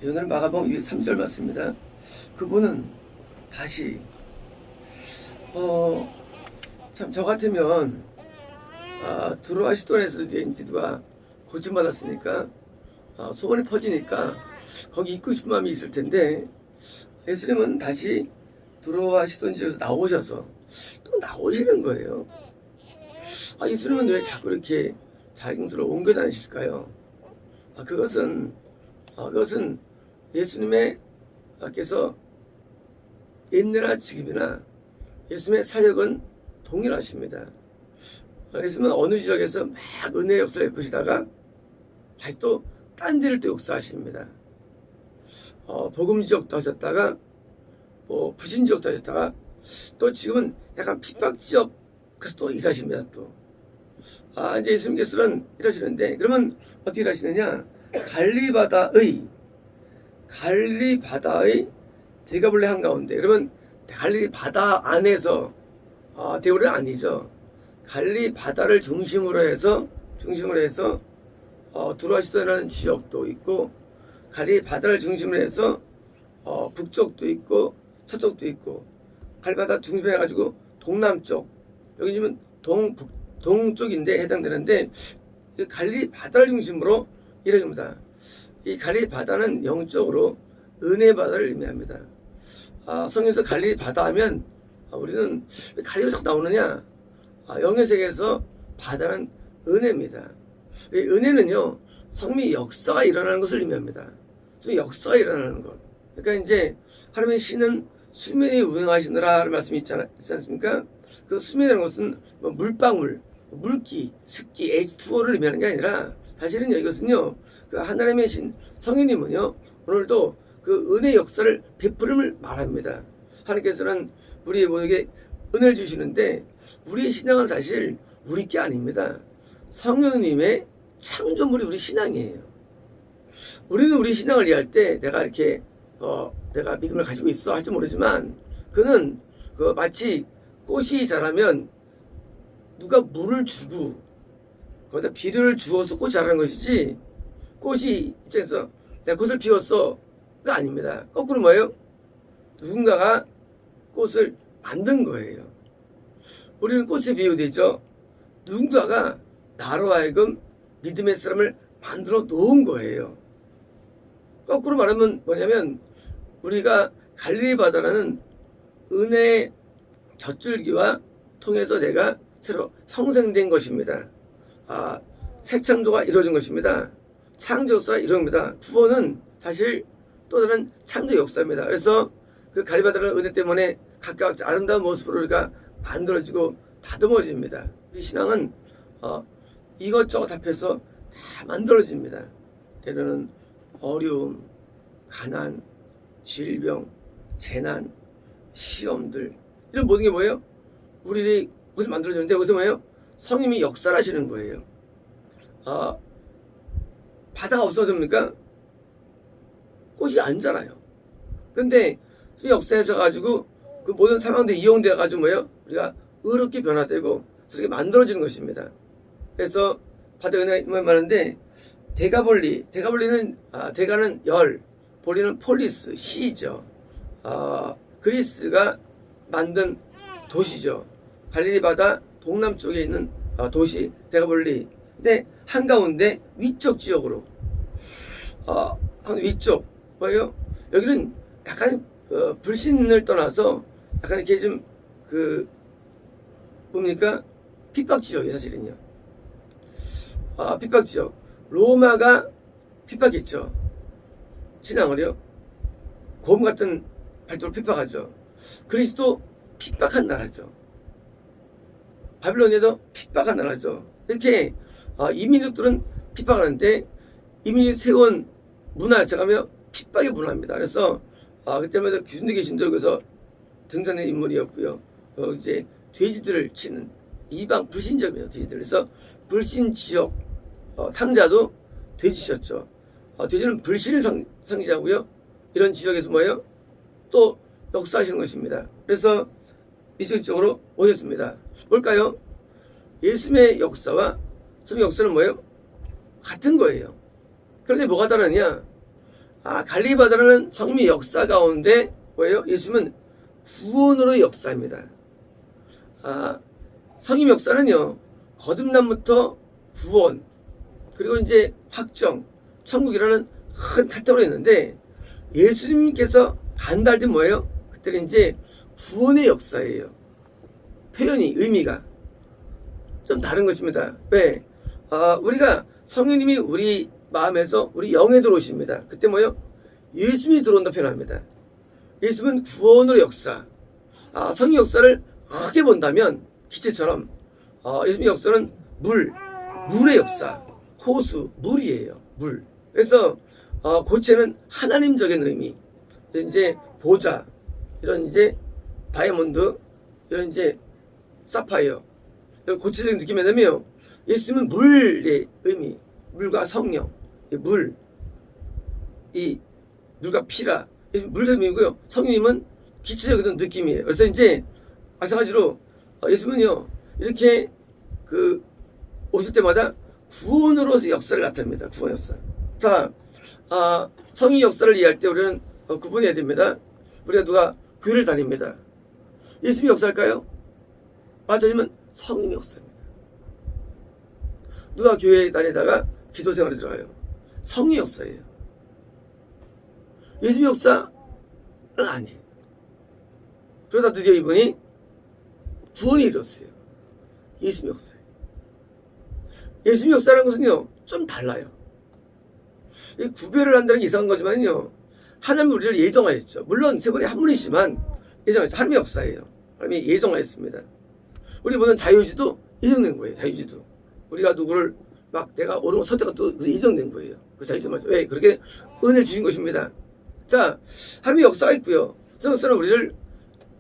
오늘 마가복음 3절 맞습니다. 그분은 다시 참 저 같으면 두로와 시돈에서 누가 고침받았으니까 소문이 퍼지니까 거기 있고 싶은 마음이 있을 텐데, 예수님은 다시 두로와 시돈 지역에서 나오셔서 또 나오시는 거예요. 예수님은 왜 자꾸 이렇게 자기 곳으로 옮겨 다니실까요? 그것은 예수님의 께서 옛날이나 지금이나 예수님의 사역은 동일하십니다. 예수님은 어느 지역에서 막 은혜의 역사를 베푸시다가 다시 또 딴 데를 또 역사하십니다. 복음 지역도 하셨다가 부신 지역도 하셨다가 또 지금은 약간 핍박 지역에서 또 일하십니다. 또 이제 예수님께서는 이러시는데, 그러면 어떻게 일하시느냐? 갈릴리 바다의 대가볼레 한가운데. 그러면 갈릴리 바다 안에서 대가볼레는 아니죠. 갈릴리 바다를 중심으로 해서 두로와 시돈이라는 지역도 있고, 갈릴리 바다를 중심으로 해서 북쪽도 있고 서쪽도 있고, 갈릴리 바다 중심으로 해가지고 동남쪽, 여기 지금 동쪽인데 해당되는데, 갈릴리 바다를 중심으로 이루어집니다. 이 갈릴리 바다는 영적으로 은혜 바다를 의미합니다. 성경에서 갈릴리 바다 하면 우리는 왜 갈릴리가 자꾸 나오느냐? 영의 세계에서 바다는 은혜입니다. 이 은혜는요, 성미 역사가 일어나는 것을 의미합니다. 역사가 일어나는 것. 그러니까 이제 하나님의 신은 수면에 운행하시느라는 말씀이 있지 않습니까? 그 수면이라는 것은 물방울, 물기, 습기, H2O를 의미하는 게 아니라, 사실은 이것은요, 그 하나님의 신 성령님은요, 오늘도 그 은혜 역사를 베푸름을 말합니다. 하나님께서는 우리 모두에게 은혜를 주시는데, 우리의 신앙은 사실 우리 게 아닙니다. 성령님의 창조물이 우리 신앙이에요. 우리는 우리 신앙을 이해할 때 내가 이렇게 내가 믿음을 가지고 있어 할지 모르지만, 그는 마치 꽃이 자라면 누가 물을 주고 거기다 비료를 주어서 꽃이 자라는 것이지, 꽃이 입장에서 내가 꽃을 피웠어 가 아닙니다. 거꾸로 뭐예요? 누군가가 꽃을 만든 거예요. 우리는 꽃에 비유되죠. 누군가가 나로 하여금 믿음의 사람을 만들어 놓은 거예요. 거꾸로 말하면 뭐냐면, 우리가 갈릴리 바다라는 은혜의 젖줄기와 통해서 내가 새로 형성된 것입니다. 새 창조가 이루어진 것입니다. 창조 역사가 이루어집니다. 구원은 사실 또 다른 창조 역사입니다. 그래서 그 갈릴리 바다라는 은혜 때문에 각각 아름다운 모습으로 우리가 만들어지고 다듬어집니다. 이 신앙은 이것저것 합해서 다 만들어집니다. 때로는 어려움, 가난, 질병, 재난, 시험들, 이런 모든 게 뭐예요? 우리들이 무슨 만들어지는데, 여기서 뭐예요? 성님이 역사를 하시는 거예요. 바다가 없어집니까? 꽃이 안 자라요. 근데 역사하셔가지고 그 모든 상황들이 이용되어가지고 뭐예요? 우리가 의롭게 변화되고 그렇게 만들어지는 것입니다. 그래서 바다 은혜가 많은데, 대가볼리는 대가는 열, 볼리는 폴리스, 시죠. 그리스가 만든 도시죠. 갈릴리 바다 동남쪽에 있는 도시 대가볼리. 근데 한가운데 위쪽 지역으로 위쪽 뭐예요? 여기는 약간 불신을 떠나서 약간 이렇게 좀 뭡니까? 핍박 지역이에요, 사실은요. 핍박 지역. 로마가 핍박했죠. 신앙을요. 곰 같은 발도를 핍박하죠. 그리스도 핍박한 나라죠. 바빌론에도 핍박한 나라죠. 이렇게 이민족들은 핍박하는데, 이민족이 세운 문화 자체가 핍박의 문화입니다. 그래서 그때마다 귀순대 계신도 여기서 등장된 인물이었고요. 이제 돼지들을 치는 이방 불신자입니다. 돼지들. 그래서 불신 지역 탕자도 돼지셨죠. 돼지는 불신을 상징하고요. 이런 지역에서 뭐예요? 또 역사하시는 것입니다. 그래서 이쪽으로 오셨습니다. 뭘까요? 예수님의 역사와 성의 역사는 뭐예요? 같은 거예요. 그런데 뭐가 다르냐? 갈릴리 바다라는 성림의 역사 가운데 뭐예요? 예수님은 구원으로 역사입니다. 성림 역사는요, 거듭남부터 구원, 그리고 이제 확정, 천국이라는 큰 카테고리가 있는데, 예수님께서 간다 할 때 뭐예요? 그때는 이제 구원의 역사예요. 표현이, 의미가 좀 다른 것입니다. 왜? 우리가 성령님이 우리 마음에서 우리 영에 들어오십니다. 그때 뭐예요? 예수님이 들어온다 표현합니다. 예수님은 구원의 역사. 성령 역사를 크게 본다면 기체처럼 예수님의 역사는 물의 역사, 호수, 물이에요. 물. 그래서 고체는 하나님적인 의미. 이제 보좌, 이런 이제 다이아몬드, 이런 이제 사파이어, 이런 고체적인 느낌이 뭐냐면 예수님은 물의 의미, 물과 성령, 물과 피라, 물의 의미고요. 성령님은 기체적인 느낌이에요. 그래서 이제 마찬가지로 예수님은요, 이렇게 오실 때마다 구원으로서 역사를 나타냅니다. 구원 역사. 자, 성의 역사를 이해할 때 우리는 구분해야 됩니다. 우리가 누가 교회를 다닙니다. 예수님이 역사일까요? 맞아니면 성령의 역사입니다. 누가 교회에 다니다가 기도 생활에 들어가요. 성의 역사예요. 예수님의 역사는 아니에요. 그러다 드디어 이분이 구원이 이뤘어요. 예수님의 역사예요. 예수님의 역사라는 것은요, 좀 달라요. 이 구별을 한다는 게 이상한 거지만요, 하나님이 우리를 예정하였죠. 물론 세 분이 한 분이지만 예정하였죠. 하나님의 역사예요. 하나님이 예정하였습니다. 우리 보는 자유지도 예정된 거예요. 자유지도. 우리가 누구를 내가 옳은 선택한 또 예정된 거예요. 그 자유지 맞죠. 왜? 그렇게 은혜를 주신 것입니다. 자, 하나님의 역사가 있고요. 그 역사는 우리를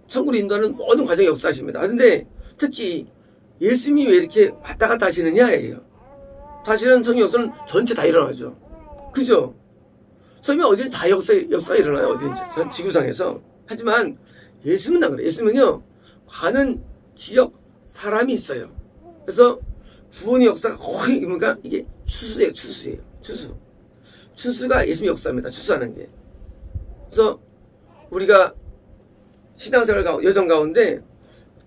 천국으로 인도하는 모든 과정의 역사십니다. 그런데 특히 예수님이 왜 이렇게 왔다 갔다 하시느냐예요. 사실은 성령 역사는 전체 다 일어나죠. 그죠? 성령이 어디든 다 역사가 일어나요. 어디든지. 지구상에서. 하지만 예수님은 안 그래요. 예수님은요, 가는 지역 사람이 있어요. 그래서 구원의 역사가 거의 뭔가 이게 추수예요. 추수가 예수님의 역사입니다. 추수하는 게. 그래서 우리가 신앙생활 여정 가운데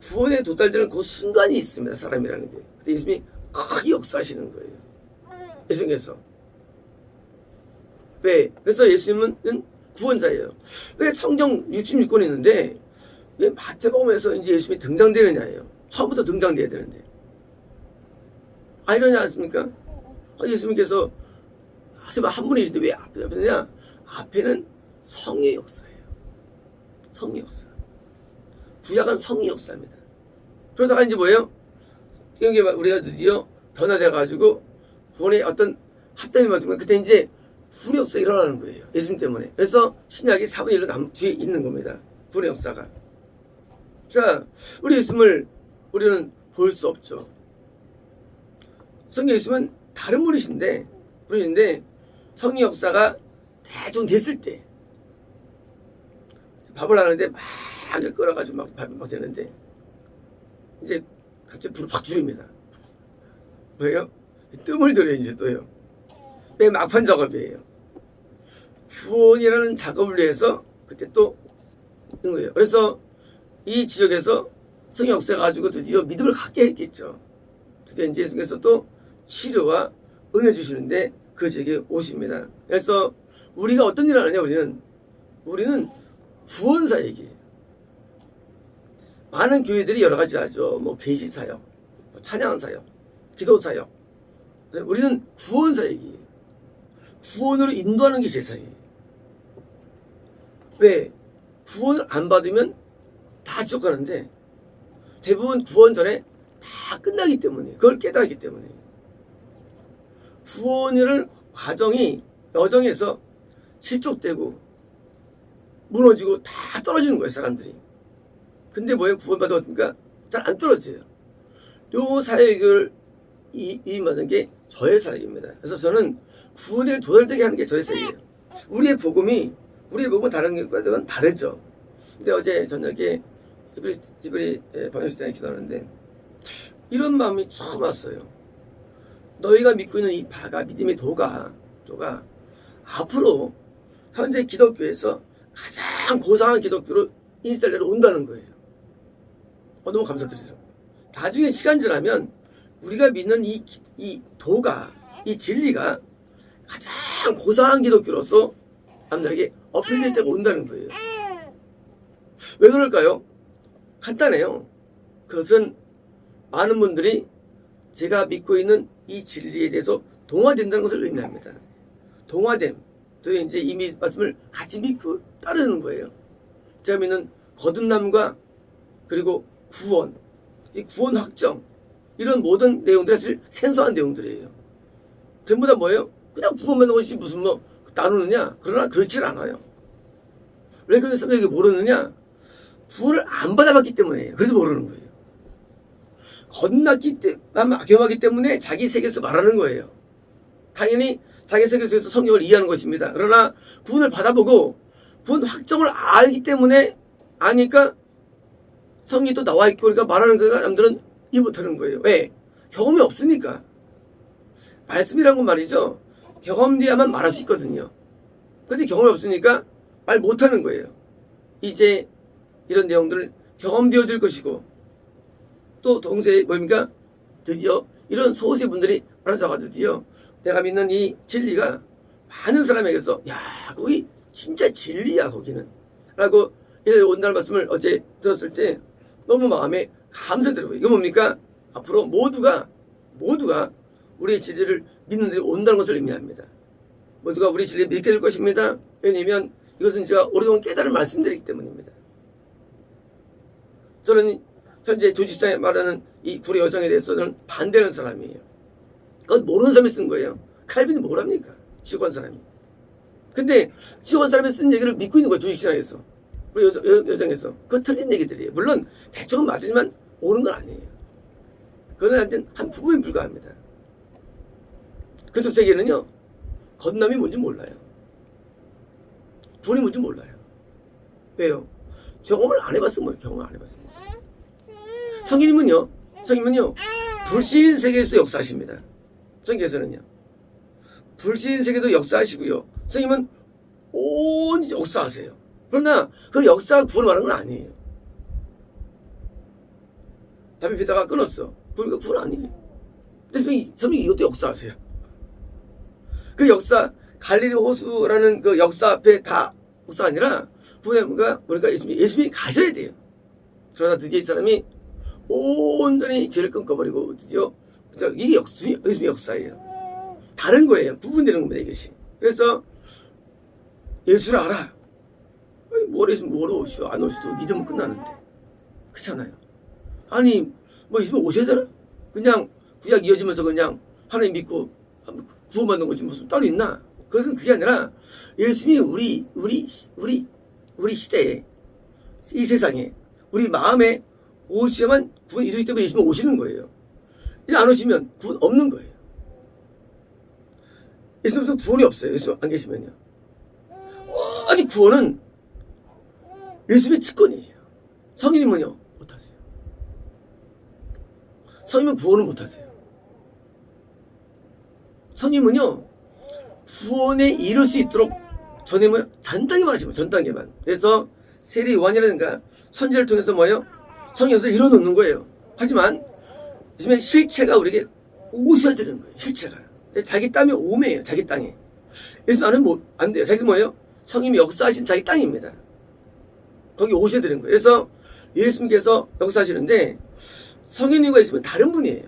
구원에 도달되는 그 순간이 있습니다. 사람이라는 게. 그때 예수님이 크게 역사하시는 거예요. 예수님께서. 왜? 그래서 예수님은 구원자예요. 왜 성경 66권이 있는데 왜 마태복음에서 이제 예수님이 등장되느냐예요. 처음부터 등장돼야 되는데. 이러지 않습니까? 예수님께서 한 분이신데 왜 앞에냐? 앞에는 성의 역사예요. 성의 역사. 구약은 성의 역사입니다. 그러다가 이제 뭐예요? 이게 우리가 드디어 변화돼가지고 구원의 어떤 합당이 맞으면 그때 이제 구원의 역사가 일어나는 거예요. 예수님 때문에. 그래서 신약이 4분의 1로 뒤에 있는 겁니다. 구원의 역사가. 자, 우리 예수님을 우리는 볼 수 없죠. 성령 예수님은 다른 분이신데 성령 역사가 대충 됐을 때 밥을 하는데 막 끓여가지고 막 되는데 이제 갑자기 불을 확 줄입니다. 왜요? 뜸을 들여요. 이제 또요. 매 막판 작업이에요. 구원이라는 작업을 위해서 그때 또 있는 거예요. 그래서 이 지역에서 성령 역사가 가지고 드디어 믿음을 갖게 했겠죠. 드디어 이제 예수께서 또 치료와 은혜 주시는데 그 지역에 오십니다. 그래서 우리가 어떤 일을 하느냐, 우리는 구원사 얘기예요. 많은 교회들이 여러 가지 하죠. 계시사역, 찬양사역, 기도사역. 우리는 구원사 얘기예요. 구원으로 인도하는 게 제사예요. 왜? 구원을 안 받으면 다 지옥 가는데 대부분 구원 전에 다 끝나기 때문에, 그걸 깨달았기 때문에. 구원이라는 과정이 여정에서 실족되고 무너지고 다 떨어지는 거예요, 사람들이. 근데 뭐예요? 구원받았습니까? 잘 안 떨어져요. 요 사역을 이임하는 게 저의 사역입니다. 그래서 저는 구원에 도달되게 하는 게 저의 사역이에요. 우리의 복음은 다른 것과는 다르죠. 근데 어제 저녁에 히브리 방역시대에 기도하는데 이런 마음이 처음 왔어요. 너희가 믿고 있는 이 믿음의 도가 앞으로 현재 기독교에서 가장 고상한 기독교로 인스타일러로 온다는 거예요. 너무 감사드리더라고요. 나중에 시간 지나면 우리가 믿는 이 도가, 이 진리가 가장 고상한 기독교로서 남들에게 어필될 때가 온다는 거예요. 왜 그럴까요? 간단해요. 그것은 많은 분들이 제가 믿고 있는 이 진리에 대해서 동화된다는 것을 의미합니다. 동화됨. 또 이제 이미 말씀을 같이 믿고 따르는 거예요. 제가 믿는 거듭남과 그리고 구원, 이 구원 확정, 이런 모든 내용들이 사실 생소한 내용들이에요. 전부 다 뭐예요? 그냥 구원받는 것이 무슨 뭐 나누느냐? 그러나 그렇지 않아요. 왜 그런 사람들이 모르느냐? 구원을 안 받아봤기 때문이에요. 그래서 모르는 거예요. 경험하기 때문에 자기 세계에서 말하는 거예요. 당연히 자기 세계에서 성경을 이해하는 것입니다. 그러나 구원을 받아보고 구원 확정을 알기 때문에 아니까 성경이 또 나와 있고 그러니까 말하는 거가 남들은 이해 못하는 거예요. 왜? 경험이 없으니까. 말씀이란 건 말이죠. 경험돼야만 말할 수 있거든요. 그런데 경험이 없으니까 말 못하는 거예요. 이제 이런 내용들을 경험되어질 것이고 또 동시에 뭡니까? 드디어 이런 소수의 분들이 말하자가 드디어 내가 믿는 이 진리가 많은 사람에게서 야 거기 진짜 진리야 거기는 라고 이렇게 온다는 말씀을 어제 들었을 때 너무 마음에 감사드려요. 이거 뭡니까? 앞으로 모두가 우리의 진리를 믿는 데 온다는 것을 의미합니다. 모두가 우리 진리를 믿게 될 것입니다. 왜냐하면 이것은 제가 오랫동안 깨달은 말씀드리기 때문입니다. 저는 현재 조직사에 말하는 이 구례 여정에 대해서는 반대하는 사람이에요. 그건 모르는 사람이 쓴 거예요. 칼빈이 뭐랍니까? 지옥한 사람이. 근데 지옥한 사람이 쓴 얘기를 믿고 있는 거예요. 조직신학에서. 우리 여정에서. 그거 틀린 얘기들이에요. 물론 대충은 맞지만 옳은 건 아니에요. 그거는 한 부분에 불과합니다. 그쪽 세계는요. 건남이 뭔지 몰라요. 구원이 뭔지 몰라요. 왜요? 경험을 안 해봤어. 뭐 경험을 안 해봤어요. 성인님은요. 불신 세계에서 역사하십니다. 성경에서는요. 불신 세계도 역사하시고요. 성님은 온 역사하세요. 그러나 그 역사가 구원을 말하는 건 아니에요. 담배 피다가 끊었어. 구원 아니에요. 근데 성님이 이것도 역사하세요. 그 역사, 갈릴리 호수라는 그 역사 앞에 다 역사가 아니라 구원가 우리가 예수님이 가셔야 돼요. 그러나 드디어 이 사람이 온전히 죄를 끊어버리고 드디어 이게 예수님의 역사예요. 다른 거예요. 구분되는 겁니다. 이것이. 그래서 예수를 알아. 아니 뭘 예수님 뭐로 오시오. 안 오셔도 믿으면 끝나는데. 그렇잖아요. 아니 뭐 예수님 오셔야 되나? 그냥 구약 이어지면서 그냥 하나님 믿고 구원받는 거지 무슨 따로 있나? 그것은 그게 아니라 예수님이 우리 시대에 이 세상에 우리 마음에 오셔야만 구원 이루기 때문에 예수님 오시는 거예요. 이제 안 오시면 구원 없는 거예요. 예수님 구원이 없어요. 예수 안 계시면요. 아직 구원은 예수님의 특권이에요. 성인이면요 못하세요. 성인은 구원을 못하세요. 성인은요 구원에 이룰 수 있도록 전에는 전단계만 하시면 전단계만. 그래서 세례 요한이라든가 선지를 통해서 뭐예요? 성령을 이뤄놓는 거예요. 하지만 요즘에 실체가 우리에게 오셔야 되는 거예요. 실체가. 자기 땅이 오매예요. 자기 땅에. 예수 안은 뭐 안 돼요. 자기 뭐예요? 성님이 역사하신 자기 땅입니다. 거기 오셔야 되는 거예요. 그래서 예수님께서 역사하시는데 성인님과 예수님은 다른 분이에요.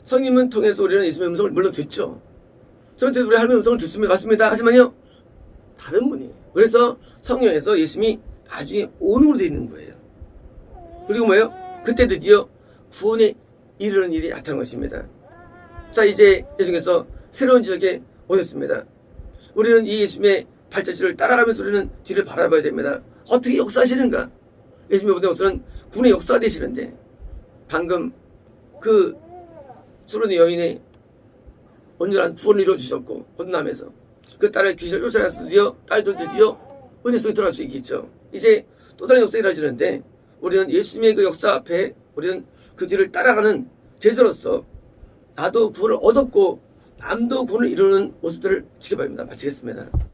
성님은 통해서 우리는 예수님의 음성을 물론 듣죠. 저한테 우리 할머니 음성을 듣습니다. 맞습니다. 하지만요 다른 분이에요. 그래서 성령에서 예수님이 나중에 오는으로 되어 있는 거예요. 그리고 뭐예요? 그때 드디어 구원에 이르는 일이 나타난 것입니다. 자 이제 예수님께서 새로운 지역에 오셨습니다. 우리는 이 예수님의 발자취를 따라가면서 우리는 뒤를 바라봐야 됩니다. 어떻게 역사하시는가? 예수님의 역사는 구원의 역사가 되시는데 방금 그 수르니 여인의 온전한 구원을 이루어주셨고 거듭나면서 그 딸을 귀신을 쫓아내서 드디어 딸도 드디어 은혜 속에 들어갈 수 있겠죠. 이제 또 다른 역사가 이루어지는데 우리는 예수님의 그 역사 앞에 우리는 그 뒤를 따라가는 제자로서 나도 구원을 얻었고 남도군을 이루는 모습들을 지켜봐야 합니다. 마치겠습니다.